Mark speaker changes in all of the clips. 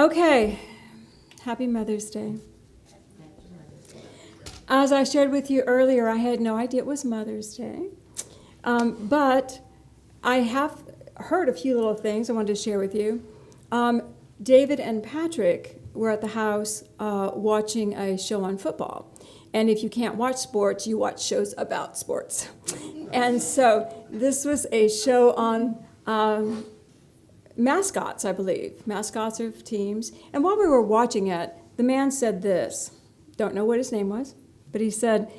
Speaker 1: Okay, happy Mother's Day. As I shared with you earlier, I had no idea it was Mother's Day. But I have heard a few little things I wanted to share with you. David and Patrick were at the house watching a show on football. And if you can't watch sports, you watch shows about sports. And so this was a show on mascots, I believe, mascots of teams. And while we were watching it, the man said this. Don't know what his name was, but he said,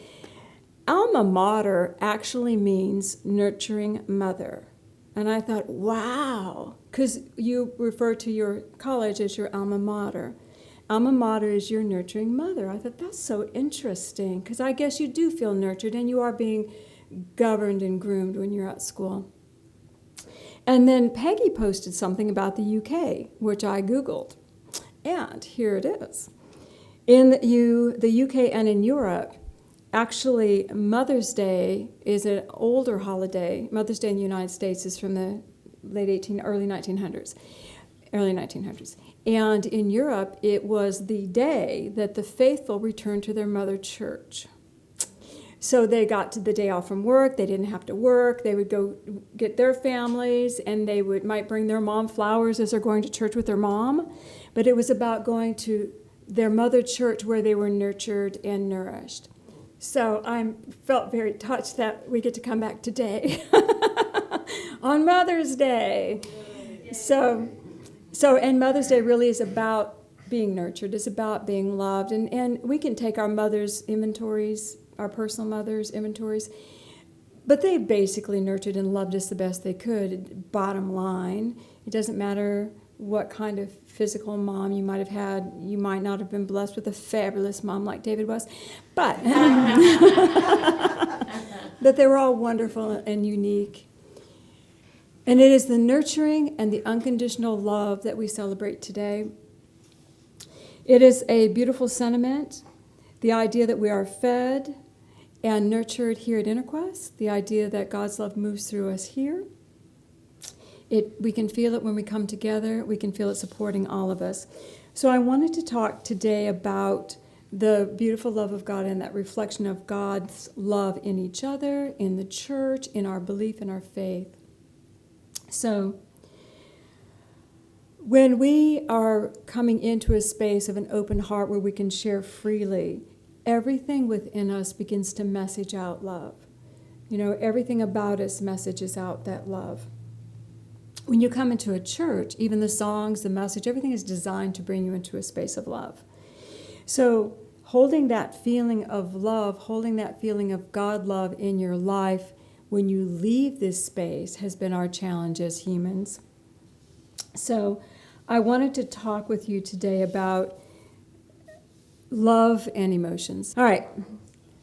Speaker 1: alma mater actually means nurturing mother. And I thought, wow, because you refer to your college as your alma mater. Alma mater is your nurturing mother. I thought, that's so interesting, because I guess you do feel nurtured and you are being governed and groomed when you're at school. And then Peggy posted something about the UK, which I Googled. And here it is. In the UK and in Europe, actually, Mother's Day is an older holiday. Mother's Day in the United States is from the early 1900s. And in Europe, it was the day that the faithful returned to their mother church. So they got to the day off from work. They didn't have to work. They would go get their families, and they might bring their mom flowers as they're going to church with their mom. But it was about going to their mother church where they were nurtured and nourished. So I felt very touched that we get to come back today on Mother's Day. So and Mother's Day really is about being nurtured. It's about being loved. And we can take our mother's inventories, our personal mother's inventories, but they basically nurtured and loved us the best they could. Bottom line, it doesn't matter what kind of physical mom you might have had. You might not have been blessed with a fabulous mom like David was, but but they were all wonderful and unique. And it is the nurturing and the unconditional love that we celebrate today. It is a beautiful sentiment, the idea that we are fed and nurtured here at InterQuest, the idea that God's love moves through us here. We can feel it when we come together. We can feel it supporting all of us. So I wanted to talk today about the beautiful love of God and that reflection of God's love in each other, in the church, in our belief, in our faith. So when we are coming into a space of an open heart where we can share freely, everything within us begins to message out love. You know, everything about us messages out that love. When you come into a church, even the songs, the message, everything is designed to bring you into a space of love. So holding that feeling of love, holding that feeling of God love in your life when you leave this space has been our challenge as humans. So I wanted to talk with you today about love and emotions. All right,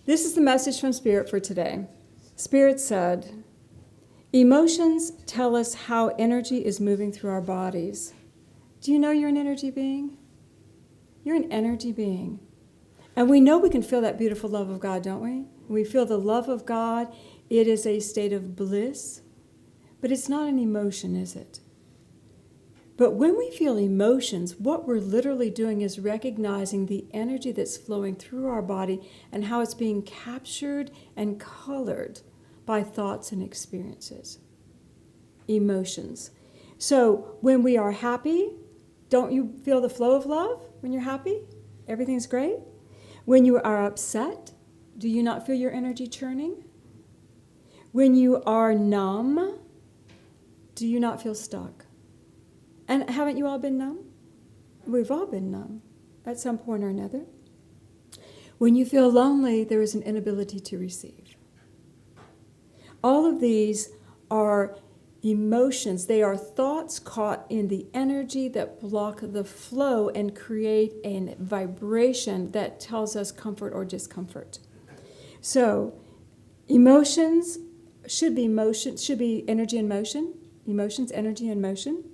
Speaker 1: this is the message from Spirit for today. Spirit said, emotions tell us how energy is moving through our bodies. Do you know you're an energy being? You're an energy being. And we know we can feel that beautiful love of God, don't we? We feel the love of God. It is a state of bliss. But it's not an emotion, is it? But when we feel emotions, what we're literally doing is recognizing the energy that's flowing through our body and how it's being captured and colored by thoughts and experiences. Emotions. So when we are happy, don't you feel the flow of love when you're happy? Everything's great. When you are upset, do you not feel your energy churning? When you are numb, do you not feel stuck? And haven't you all been numb? We've all been numb at some point or another. When you feel lonely, there is an inability to receive. All of these are emotions. They are thoughts caught in the energy that block the flow and create a vibration that tells us comfort or discomfort. So emotions should be energy in motion. Emotions, energy in motion.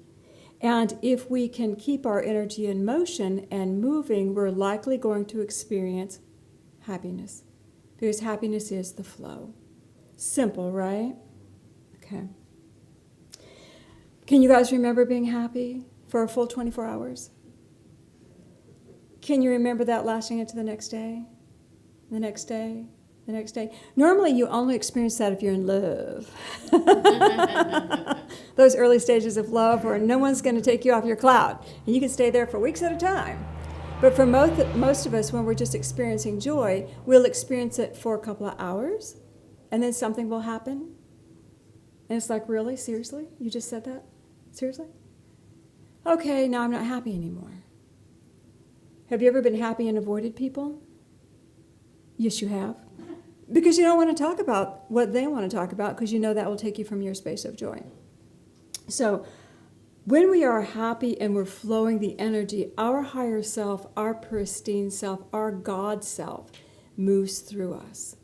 Speaker 1: And if we can keep our energy in motion and moving, we're likely going to experience happiness. Because happiness is the flow. Simple, right? Okay. Can you guys remember being happy for a full 24 hours? Can you remember that lasting into the next day? The next day? The next day? Normally, you only experience that if you're in love. Those early stages of love where no one's going to take you off your cloud. And you can stay there for weeks at a time. But for most of us, when we're just experiencing joy, we'll experience it for a couple of hours, and then something will happen. And it's like, really? Seriously? You just said that? Seriously? Okay, now I'm not happy anymore. Have you ever been happy and avoided people? Yes, you have. Because you don't want to talk about what they want to talk about, because you know that will take you from your space of joy. So when we are happy and we're flowing the energy, our higher self, our pristine self, our God self moves through us.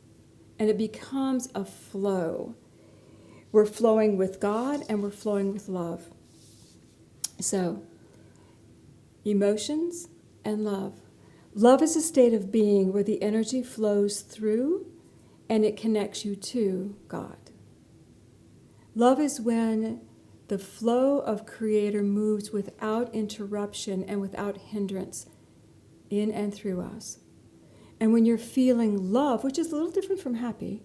Speaker 1: And it becomes a flow. We're flowing with God and we're flowing with love. So, emotions and love. Love is a state of being where the energy flows through and it connects you to God. Love is when the flow of Creator moves without interruption and without hindrance in and through us. And when you're feeling love, which is a little different from happy,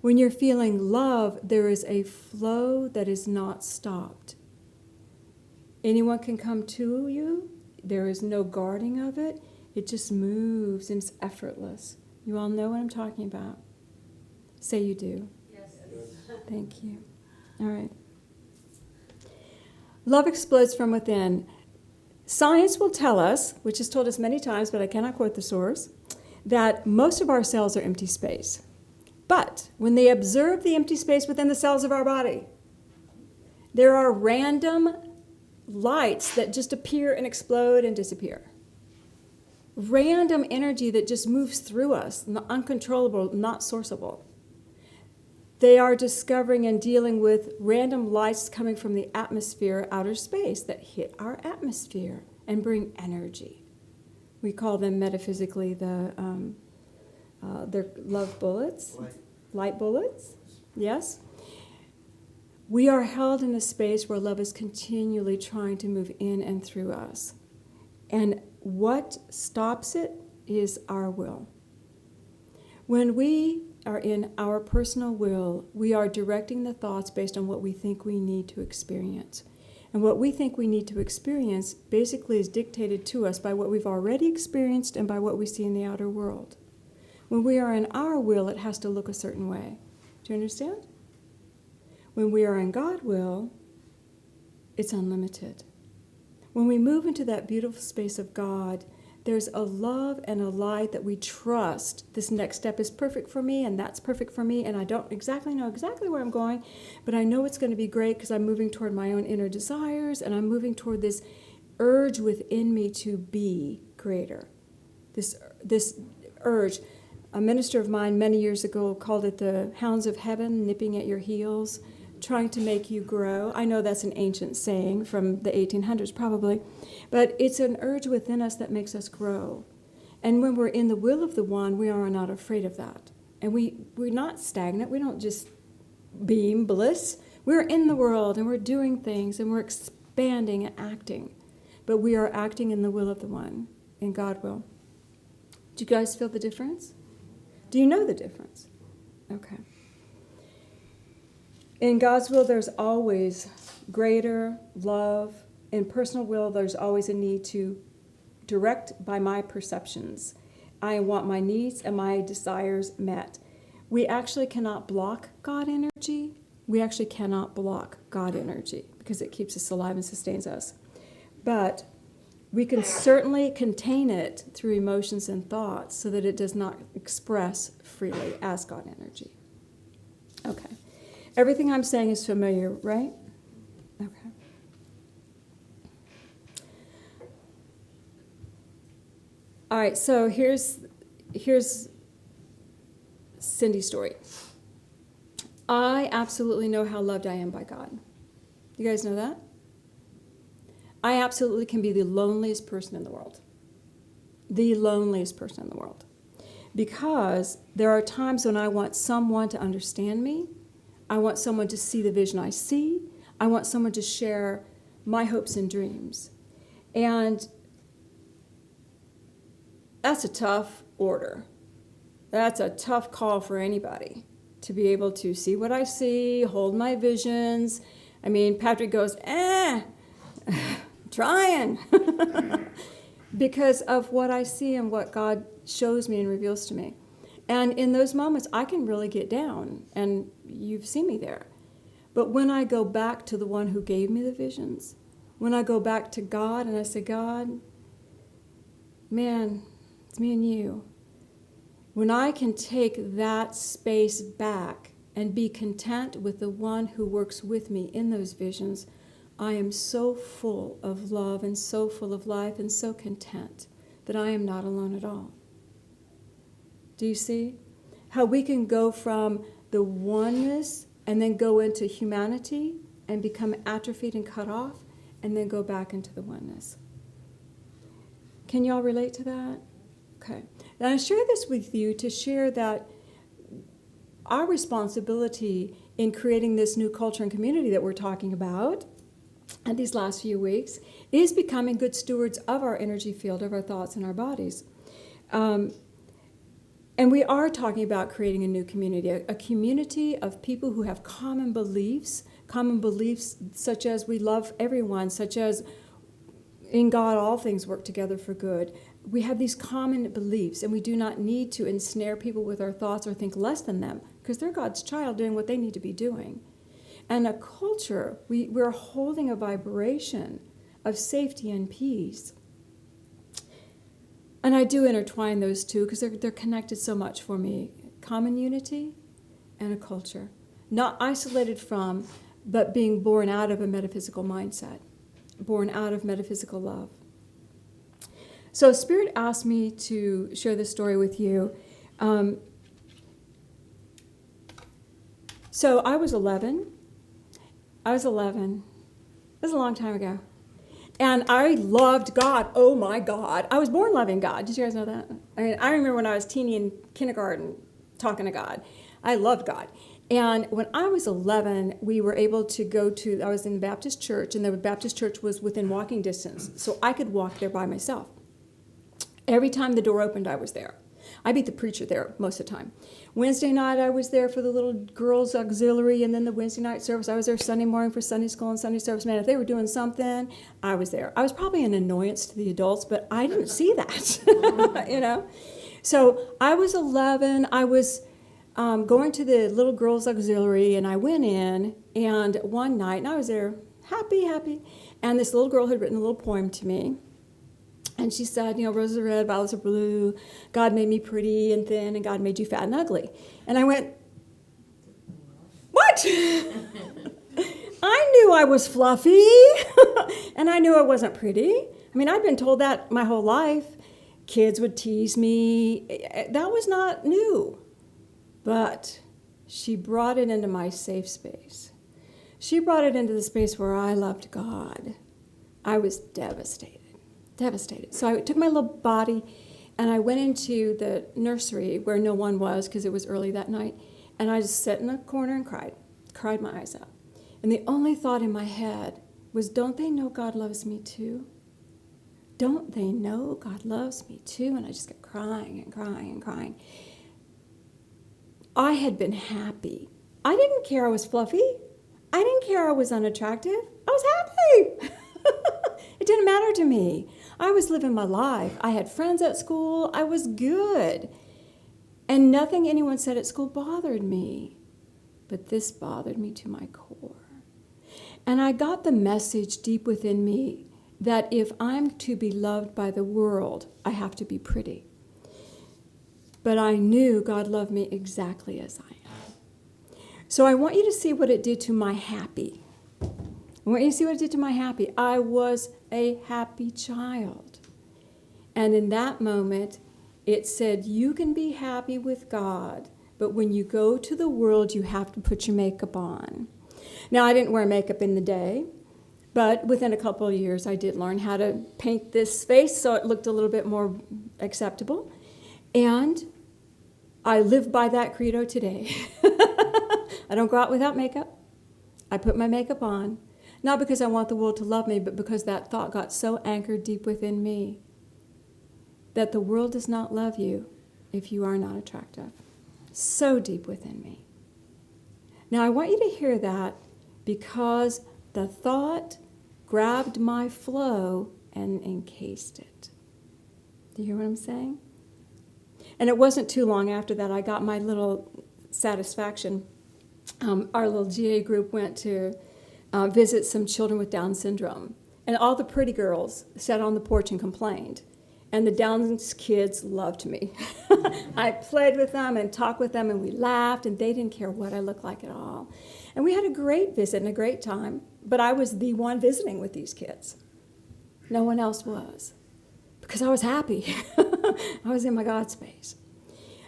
Speaker 1: when you're feeling love, there is a flow that is not stopped. Anyone can come to you. There is no guarding of it. It just moves and it's effortless. You all know what I'm talking about. Say you do.
Speaker 2: Yes.
Speaker 1: Thank you. All right. Love explodes from within. Science will tell us, which is told us many times, but I cannot quote the source, that most of our cells are empty space. But when they observe the empty space within the cells of our body, there are random lights that just appear and explode and disappear. Random energy that just moves through us, uncontrollable, not sourceable. They are discovering and dealing with random lights coming from the atmosphere, outer space, that hit our atmosphere and bring energy. We call them metaphysically they're love bullets, light bullets, yes? We are held in a space where love is continually trying to move in and through us. And what stops it is our will. When we are in our personal will, we are directing the thoughts based on what we think we need to experience. And what we think we need to experience basically is dictated to us by what we've already experienced and by what we see in the outer world. When we are in our will, it has to look a certain way. Do you understand? When we are in God's will, it's unlimited. When we move into that beautiful space of God, there's a love and a light that we trust. This next step is perfect for me, and that's perfect for me, and I don't exactly know where I'm going, but I know it's going to be great because I'm moving toward my own inner desires, and I'm moving toward this urge within me to be greater. This urge. A minister of mine many years ago called it the hounds of heaven nipping at your heels, trying to make you grow. I know that's an ancient saying from the 1800s probably, but it's an urge within us that makes us grow. And when we're in the will of the one, we are not afraid of that. And we're not stagnant. We don't just beam bliss. We're in the world and we're doing things and we're expanding and acting. But we are acting in the will of the one, in God will. Do you guys feel the difference? Do you know the difference? Okay. In God's will, there's always greater love. In personal will, there's always a need to direct by my perceptions. I want my needs and my desires met. We actually cannot block God energy. We actually cannot block God energy because it keeps us alive and sustains us. But we can certainly contain it through emotions and thoughts so that it does not express freely as God energy. Okay. Everything I'm saying is familiar, right? Okay. All right, so here's Cindy's story. I absolutely know how loved I am by God. You guys know that? I absolutely can be the loneliest person in the world. The loneliest person in the world. Because there are times when I want someone to understand me. I want someone to see the vision I see. I want someone to share my hopes and dreams. And That's a tough order. That's a tough call for anybody to be able to see what I see, hold my visions. I mean, Patrick goes, trying. Because of what I see and what God shows me and reveals to me. And in those moments, I can really get down, and you've seen me there. But when I go back to the one who gave me the visions, when I go back to God and I say, God, man, it's me and you. When I can take that space back and be content with the one who works with me in those visions, I am so full of love and so full of life and so content that I am not alone at all. Do you see how we can go from the oneness and then go into humanity and become atrophied and cut off and then go back into the oneness? Can y'all relate to that? Okay. And I share this with you to share that our responsibility in creating this new culture and community that we're talking about and these last few weeks is becoming good stewards of our energy field, of our thoughts and our bodies. And we are talking about creating a new community, a community of people who have common beliefs such as we love everyone, such as in God all things work together for good. We have these common beliefs, and we do not need to ensnare people with our thoughts or think less than them, because they're God's child doing what they need to be doing. And a culture, we're holding a vibration of safety and peace. And I do intertwine those two because they're connected so much for me. Common unity and a culture. Not isolated from, but being born out of a metaphysical mindset. Born out of metaphysical love. So Spirit asked me to share this story with you. So I was 11. It was a long time ago. And I loved God. Oh my God. I was born loving God. Did you guys know that? I mean, I remember when I was teeny in kindergarten talking to God. I loved God. And when I was 11, we were able to I was in the Baptist church, and the Baptist church was within walking distance. So I could walk there by myself. Every time the door opened, I was there. I beat the preacher there most of the time. Wednesday night, I was there for the little girls' auxiliary, and then the Wednesday night service. I was there Sunday morning for Sunday school and Sunday service. Man, if they were doing something, I was there. I was probably an annoyance to the adults, but I didn't see that, you know. So I was 11. I was going to the little girls' auxiliary, and I went in, and one night, and I was there happy, and this little girl had written a little poem to me. And she said, you know, roses are red, violets are blue. God made me pretty and thin, and God made you fat and ugly. And I went, what? I knew I was fluffy, and I knew I wasn't pretty. I mean, I'd been told that my whole life. Kids would tease me. That was not new. But she brought it into my safe space. She brought it into the space where I loved God. I was devastated. So I took my little body and I went into the nursery where no one was because it was early that night. And I just sat in a corner and cried my eyes out. And the only thought in my head was, don't they know God loves me too? Don't they know God loves me too? And I just kept crying. I had been happy. I didn't care I was fluffy. I didn't care I was unattractive. I was happy. It didn't matter to me. I was living my life. I had friends at school. I was good. And nothing anyone said at school bothered me. But this bothered me to my core. And I got the message deep within me that if I'm to be loved by the world, I have to be pretty. But I knew God loved me exactly as I am. So I want you to see what it did to my happy. I want you to see what it did to my happy. I was a happy child. And in that moment, it said, you can be happy with God, but when you go to the world, you have to put your makeup on. Now, I didn't wear makeup in the day, but within a couple of years, I did learn how to paint this face so it looked a little bit more acceptable. And I live by that credo today. I don't go out without makeup. I put my makeup on. Not because I want the world to love me, but because that thought got so anchored deep within me. that the world does not love you if you are not attractive. So deep within me. Now I want you to hear that because the thought grabbed my flow and encased it. Do you hear what I'm saying? And it wasn't too long after that I got my little satisfaction. Our little GA group went to visit some children with Down syndrome. And all the pretty girls sat on the porch and complained. And the Down kids loved me. I played with them and talked with them, and we laughed, and they didn't care what I looked like at all. And we had a great visit and a great time, but I was the one visiting with these kids. No one else was, because I was happy. I was in my God space.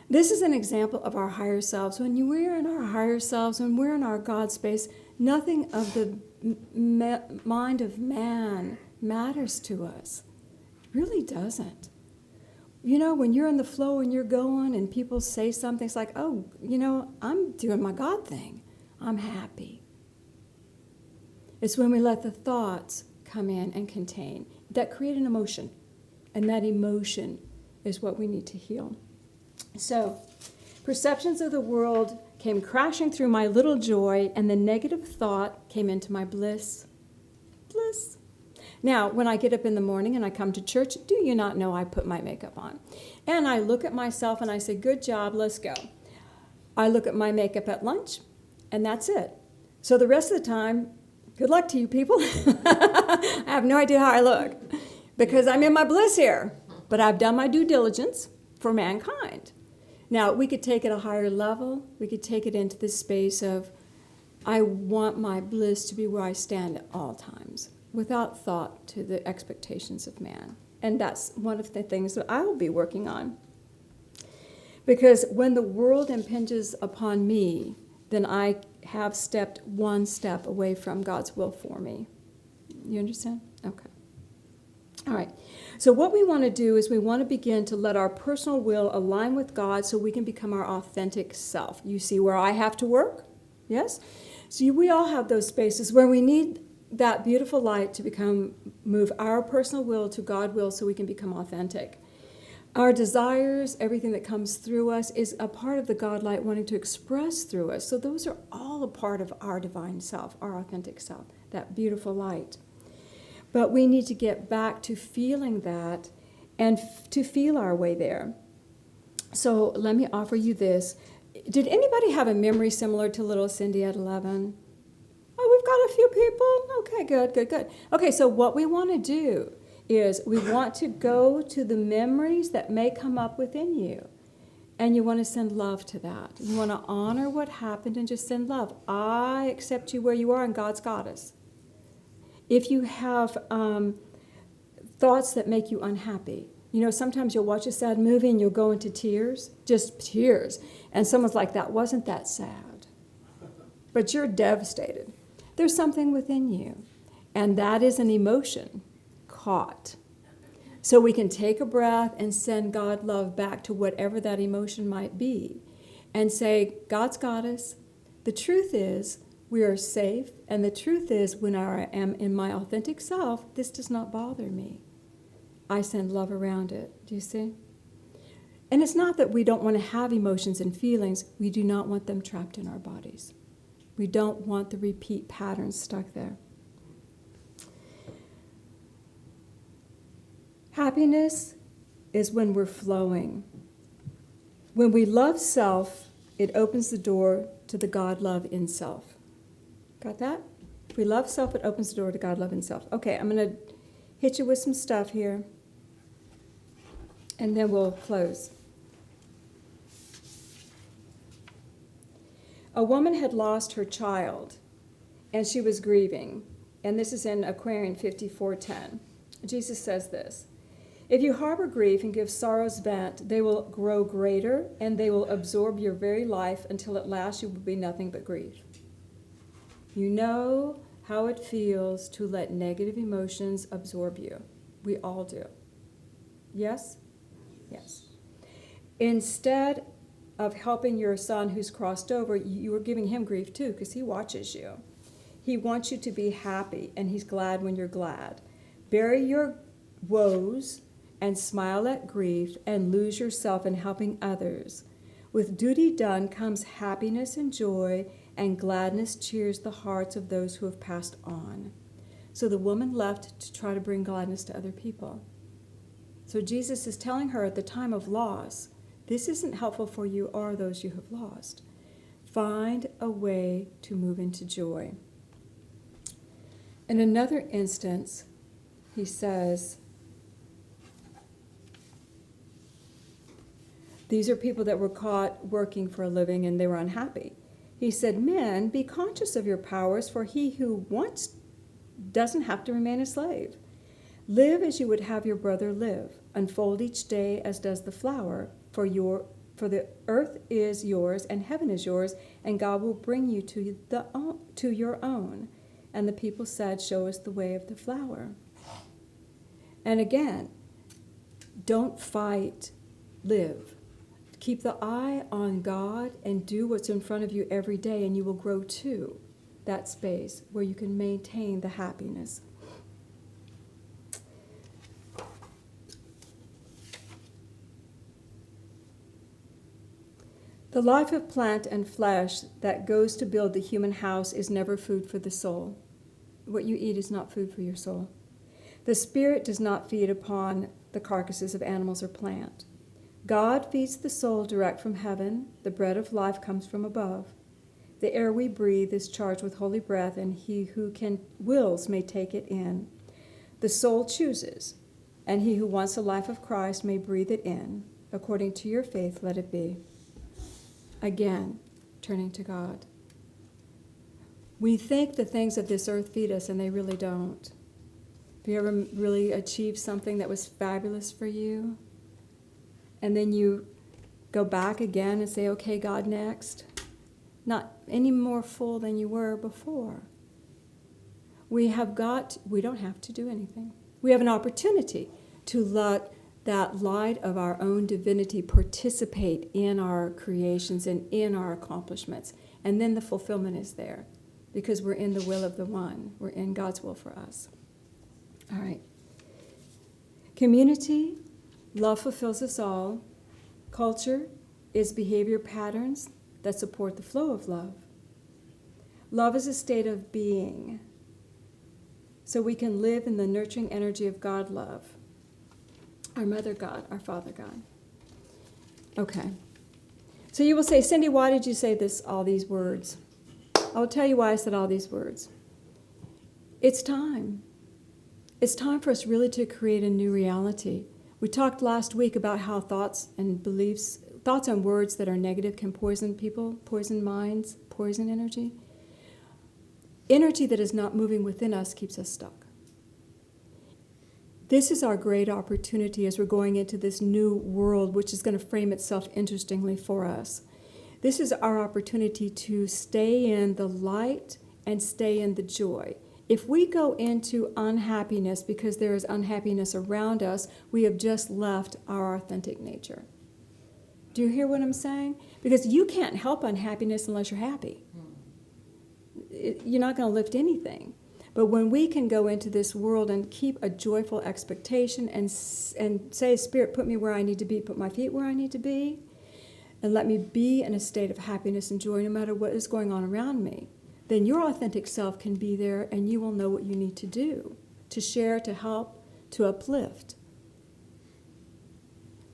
Speaker 1: This is an example of our higher selves. When we're in our higher selves, when we're in our God space, nothing of the mind of man matters to us. It really doesn't. You know, when you're in the flow and you're going and people say something, it's like, oh, you know, I'm doing my God thing. I'm happy. It's when we let the thoughts come in and contain that create an emotion. And that emotion is what we need to heal. So, perceptions of the world came crashing through my little joy, and the negative thought came into my bliss. Bliss. Now, when I get up in the morning and I come to church, do you not know I put my makeup on? And I look at myself and I say, good job, let's go. I look at my makeup at lunch, and that's it. So the rest of the time, good luck to you people. I have no idea how I look because I'm in my bliss here. But I've done my due diligence for mankind. Now, we could take it a higher level. We could take it into the space of, I want my bliss to be where I stand at all times, without thought to the expectations of man. And that's one of the things that I will be working on. Because when the world impinges upon me, then I have stepped one step away from God's will for me. You understand? Okay. All right. So what we want to do is we want to begin to let our personal will align with God so we can become our authentic self. You see where I have to work? Yes? So we all have those spaces where we need that beautiful light to move our personal will to God will so we can become authentic. Our desires, everything that comes through us is a part of the God light wanting to express through us. So those are all a part of our divine self, our authentic self, that beautiful light. But we need to get back to feeling that and to feel our way there. So let me offer you this. Did anybody have a memory similar to little Cindy at 11? Oh, we've got a few people. Okay, good. Okay, so what we want to do is we want to go to the memories that may come up within you. And you want to send love to that. You want to honor what happened and just send love. I accept you where you are and God's got us. If you have thoughts that make you unhappy, you know, sometimes you'll watch a sad movie and you'll go into tears, just tears. And someone's like, that wasn't that sad. But you're devastated. There's something within you. And that is an emotion caught. So we can take a breath and send God love back to whatever that emotion might be. And say, God's got us. The truth is, we are safe, and the truth is, when I am in my authentic self, this does not bother me. I send love around it. Do you see? And it's not that we don't want to have emotions and feelings. We do not want them trapped in our bodies. We don't want the repeat patterns stuck there. Happiness is when we're flowing. When we love self, it opens the door to the God love in self. Got that? If we love self, it opens the door to God love in self. Okay, I'm going to hit you with some stuff here, and then we'll close. A woman had lost her child, and she was grieving. And this is in Aquarian 54:10. Jesus says this, if you harbor grief and give sorrows vent, they will grow greater, and they will absorb your very life until at last you will be nothing but grief. You know how it feels to let negative emotions absorb you. We all do. Yes? Yes. Instead of helping your son who's crossed over, you are giving him grief too, because he watches you. He wants you to be happy, and he's glad when you're glad. Bury your woes and smile at grief and lose yourself in helping others. With duty done comes happiness and joy, and gladness cheers the hearts of those who have passed on. So the woman left to try to bring gladness to other people. So Jesus is telling her at the time of loss, this isn't helpful for you or those you have lost. Find a way to move into joy. In another instance, he says, these are people that were caught working for a living and they were unhappy. He said, men, be conscious of your powers, for he who wants doesn't have to remain a slave. Live as you would have your brother live. Unfold each day as does the flower, for the earth is yours and heaven is yours, and God will bring you to your own. And the people said, show us the way of the flower. And again, don't fight, live. Keep the eye on God and do what's in front of you every day, and you will grow to that space where you can maintain the happiness. The life of plant and flesh that goes to build the human house is never food for the soul. What you eat is not food for your soul. The spirit does not feed upon the carcasses of animals or plant. God feeds the soul direct from heaven. The bread of life comes from above. The air we breathe is charged with holy breath, and he who wills may take it in. The soul chooses, and he who wants the life of Christ may breathe it in. According to your faith, let it be. Again, turning to God. We think the things of this earth feed us, and they really don't. Have you ever really achieved something that was fabulous for you? And then you go back again and say, okay, God, next. Not any more full than you were before. We don't have to do anything. We have an opportunity to let that light of our own divinity participate in our creations and in our accomplishments. And then the fulfillment is there because we're in the will of the one. We're in God's will for us. All right. Community, love fulfills us all. Culture is behavior patterns that support the flow of love. Love is a state of being, so we can live in the nurturing energy of God love. Our Mother God, our Father God. Okay. So you will say, Cindy, why did you say all these words? I'll tell you why I said all these words. It's time. It's time for us really to create a new reality. We talked last week about how thoughts and beliefs, thoughts and words that are negative can poison people, poison minds, poison energy. Energy that is not moving within us keeps us stuck. This is our great opportunity as we're going into this new world, which is going to frame itself interestingly for us. This is our opportunity to stay in the light and stay in the joy. If we go into unhappiness because there is unhappiness around us, we have just left our authentic nature. Do you hear what I'm saying? Because you can't help unhappiness unless you're happy. You're not going to lift anything. But when we can go into this world and keep a joyful expectation and say, Spirit, put me where I need to be, put my feet where I need to be, and let me be in a state of happiness and joy no matter what is going on around me, then your authentic self can be there and you will know what you need to do, to share, to help, to uplift.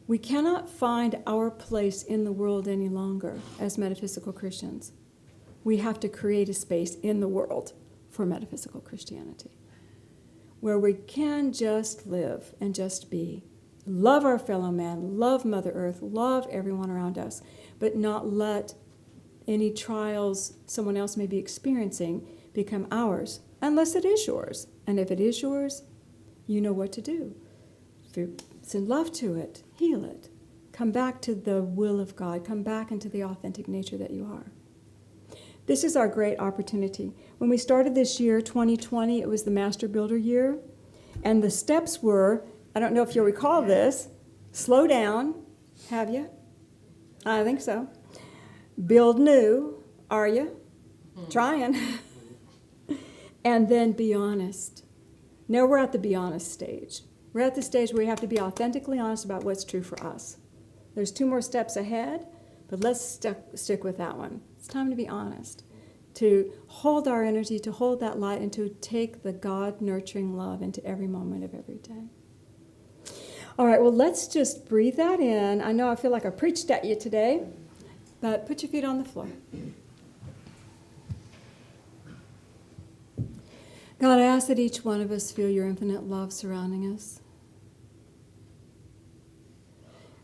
Speaker 1: We cannot find our place in the world any longer as metaphysical Christians. We have to create a space in the world for metaphysical Christianity, where we can just live and just be. Love our fellow man, love Mother Earth, love everyone around us, but not let any trials someone else may be experiencing become ours, unless it is yours. And if it is yours, you know what to do. Send love to it, heal it. Come back to the will of God. Come back into the authentic nature that you are. This is our great opportunity. When we started this year, 2020, it was the Master Builder year. And the steps were, I don't know if you'll recall this, slow down. Have you? I think so. Build new. Are you? Trying. And then be honest. Now we're at the be honest stage. We're at the stage where we have to be authentically honest about what's true for us. There's 2 more steps ahead, but let's stick with that one. It's time to be honest, to hold our energy, to hold that light, and to take the God-nurturing love into every moment of every day. All right, well, let's just breathe that in. I know I feel like I preached at you today, but put your feet on the floor. God, I ask that each one of us feel your infinite love surrounding us.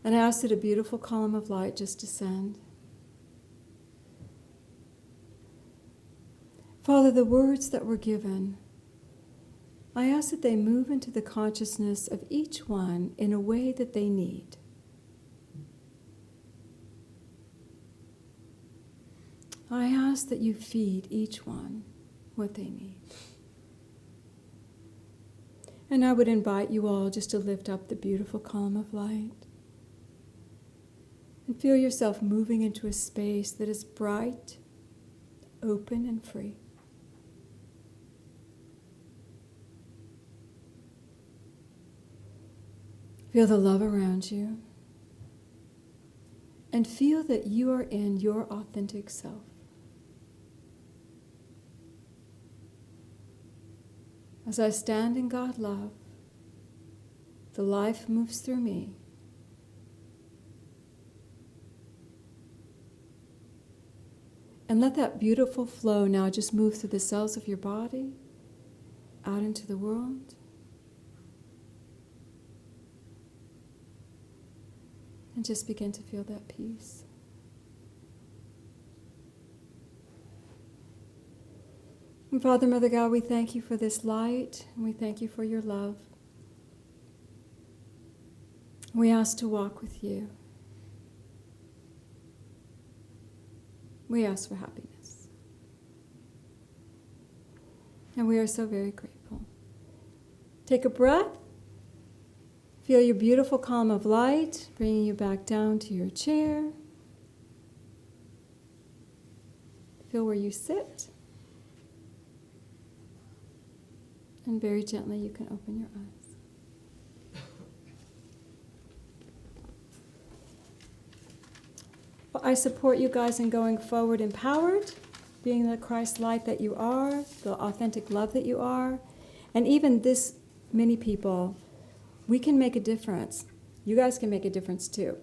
Speaker 1: And I ask that a beautiful column of light just descend. Father, the words that were given, I ask that they move into the consciousness of each one in a way that they need. I ask that you feed each one what they need. And I would invite you all just to lift up the beautiful column of light and feel yourself moving into a space that is bright, open, and free. Feel the love around you and feel that you are in your authentic self. As I stand in God love, the life moves through me. And let that beautiful flow now just move through the cells of your body, out into the world. And just begin to feel that peace. And Father, Mother God, we thank you for this light, and we thank you for your love. We ask to walk with you. We ask for happiness. And we are so very grateful. Take a breath. Feel your beautiful column of light, bringing you back down to your chair. Feel where you sit. And very gently you can open your eyes. Well, I support you guys in going forward empowered, being the Christ light that you are, the authentic love that you are. And even this many people, we can make a difference. You guys can make a difference too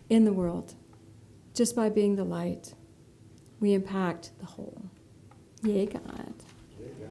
Speaker 1: in the world. Just by being the light, we impact the whole. Yay, God.